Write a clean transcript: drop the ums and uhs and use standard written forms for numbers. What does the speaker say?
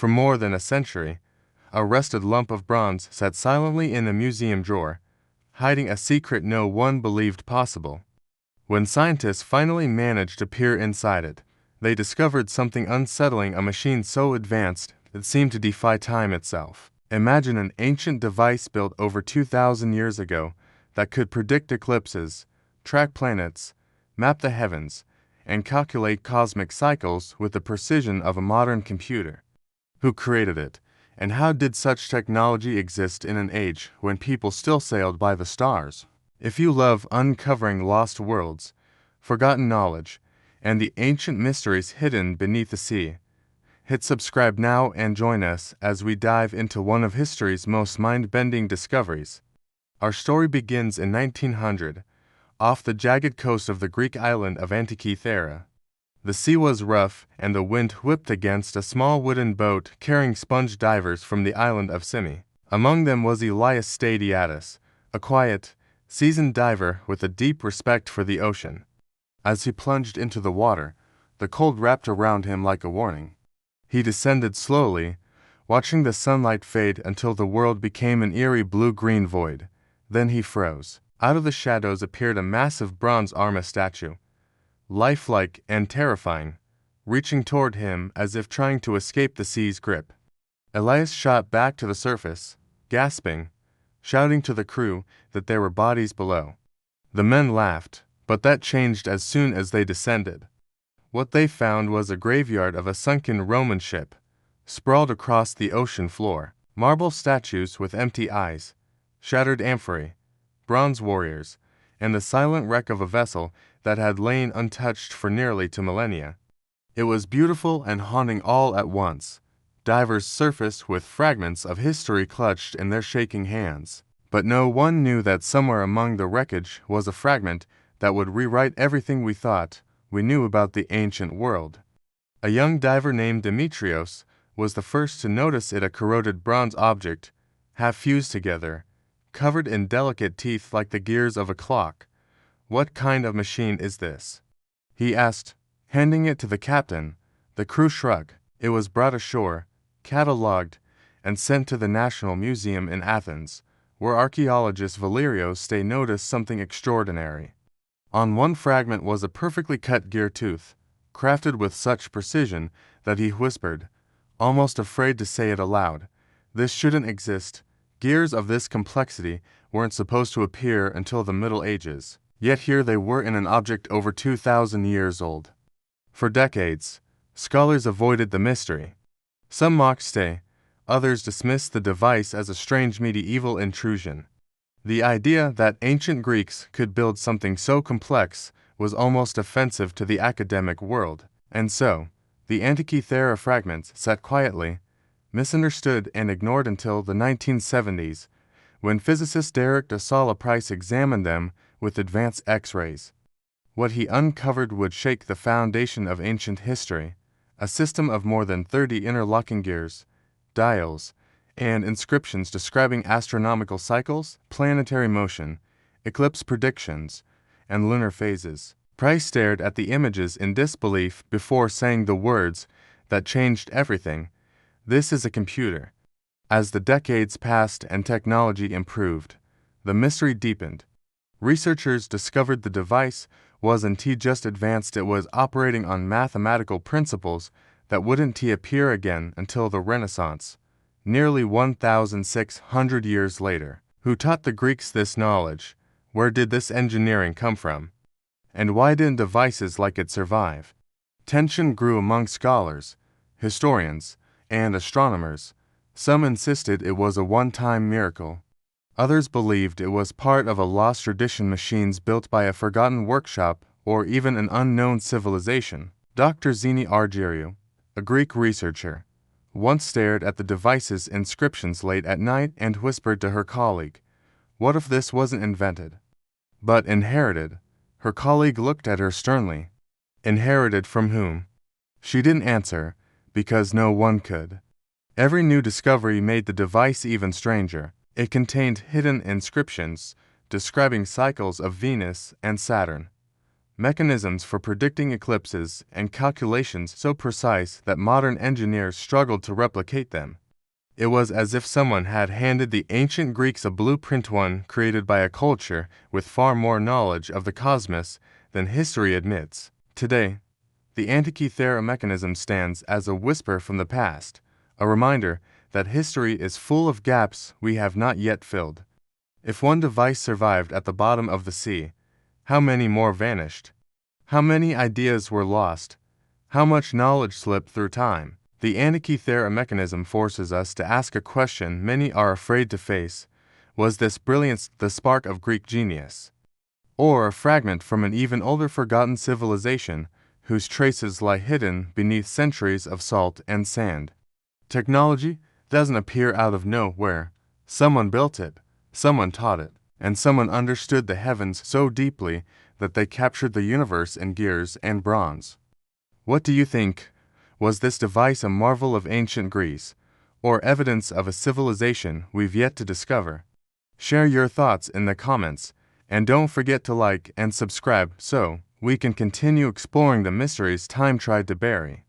For more than a century, a rusted lump of bronze sat silently in a museum drawer, hiding a secret no one believed possible. When scientists finally managed to peer inside it, they discovered something unsettling: a machine so advanced it seemed to defy time itself. Imagine an ancient device built over 2,000 years ago that could predict eclipses, track planets, map the heavens, and calculate cosmic cycles with the precision of a modern computer. Who created it, and how did such technology exist in an age when people still sailed by the stars? If you love uncovering lost worlds, forgotten knowledge, and the ancient mysteries hidden beneath the sea, hit subscribe now and join us as we dive into one of history's most mind-bending discoveries. Our story begins in 1900, off the jagged coast of the Greek island of Antikythera. The sea was rough, and the wind whipped against a small wooden boat carrying sponge divers from the island of Simi. Among them was Elias Stadiatis, a quiet, seasoned diver with a deep respect for the ocean. As he plunged into the water, the cold wrapped around him like a warning. He descended slowly, watching the sunlight fade until the world became an eerie blue-green void. Then he froze. Out of the shadows appeared a massive bronze arma statue, lifelike and terrifying, reaching toward him as if trying to escape the sea's grip. Elias shot back to the surface, gasping, shouting to the crew that there were bodies below. The men laughed, but that changed as soon as they descended. What they found was a graveyard of a sunken Roman ship, sprawled across the ocean floor. Marble statues with empty eyes, shattered amphorae, bronze warriors, and the silent wreck of a vessel that had lain untouched for nearly 2 millennia. It was beautiful and haunting all at once. Divers surfaced with fragments of history clutched in their shaking hands. But no one knew that somewhere among the wreckage was a fragment that would rewrite everything we thought we knew about the ancient world. A young diver named Demetrios was the first to notice it, a corroded bronze object, half fused together, covered in delicate teeth like the gears of a clock. "What kind of machine is this?" he asked, handing it to the captain. The crew shrugged. It was brought ashore, catalogued, and sent to the National Museum in Athens, where archaeologist Valerios Stay noticed something extraordinary. On one fragment was a perfectly cut gear tooth, crafted with such precision that he whispered, almost afraid to say it aloud, "This shouldn't exist. Gears of this complexity weren't supposed to appear until the Middle Ages." Yet here they were in an object over 2,000 years old. For decades, scholars avoided the mystery. Some mocked Stay, others dismissed the device as a strange medieval intrusion. The idea that ancient Greeks could build something so complex was almost offensive to the academic world. And so, the Antikythera fragments sat quietly, misunderstood and ignored until the 1970s, when physicist Derek de Solla Price examined them with advanced X-rays. What he uncovered would shake the foundation of ancient history: a system of more than 30 interlocking gears, dials, and inscriptions describing astronomical cycles, planetary motion, eclipse predictions, and lunar phases. Price stared at the images in disbelief before saying the words that changed everything: "This is a computer." As the decades passed and technology improved, the mystery deepened. Researchers discovered the device wasn't just advanced, it was operating on mathematical principles that wouldn't appear again until the Renaissance, nearly 1,600 years later. Who taught the Greeks this knowledge? Where did this engineering come from? And why didn't devices like it survive? Tension grew among scholars, historians, and astronomers. Some insisted it was a one-time miracle. Others believed it was part of a lost tradition, machines built by a forgotten workshop or even an unknown civilization. Dr. Zini Argyriou, a Greek researcher, once stared at the device's inscriptions late at night and whispered to her colleague, "What if this wasn't invented, but inherited?" Her colleague looked at her sternly. Inherited from whom? She didn't answer, because no one could. Every new discovery made the device even stranger. It contained hidden inscriptions describing cycles of Venus and Saturn, mechanisms for predicting eclipses, and calculations so precise that modern engineers struggled to replicate them. It was as if someone had handed the ancient Greeks a blueprint, one created by a culture with far more knowledge of the cosmos than history admits. Today, the Antikythera mechanism stands as a whisper from the past, a reminder that history is full of gaps we have not yet filled. If one device survived at the bottom of the sea, how many more vanished? How many ideas were lost? How much knowledge slipped through time? The Antikythera mechanism forces us to ask a question many are afraid to face. Was this brilliance the spark of Greek genius? Or a fragment from an even older forgotten civilization whose traces lie hidden beneath centuries of salt and sand? Technology doesn't appear out of nowhere. Someone built it, someone taught it, and someone understood the heavens so deeply that they captured the universe in gears and bronze. What do you think? Was this device a marvel of ancient Greece, or evidence of a civilization we've yet to discover? Share your thoughts in the comments, and don't forget to like and subscribe so we can continue exploring the mysteries time tried to bury.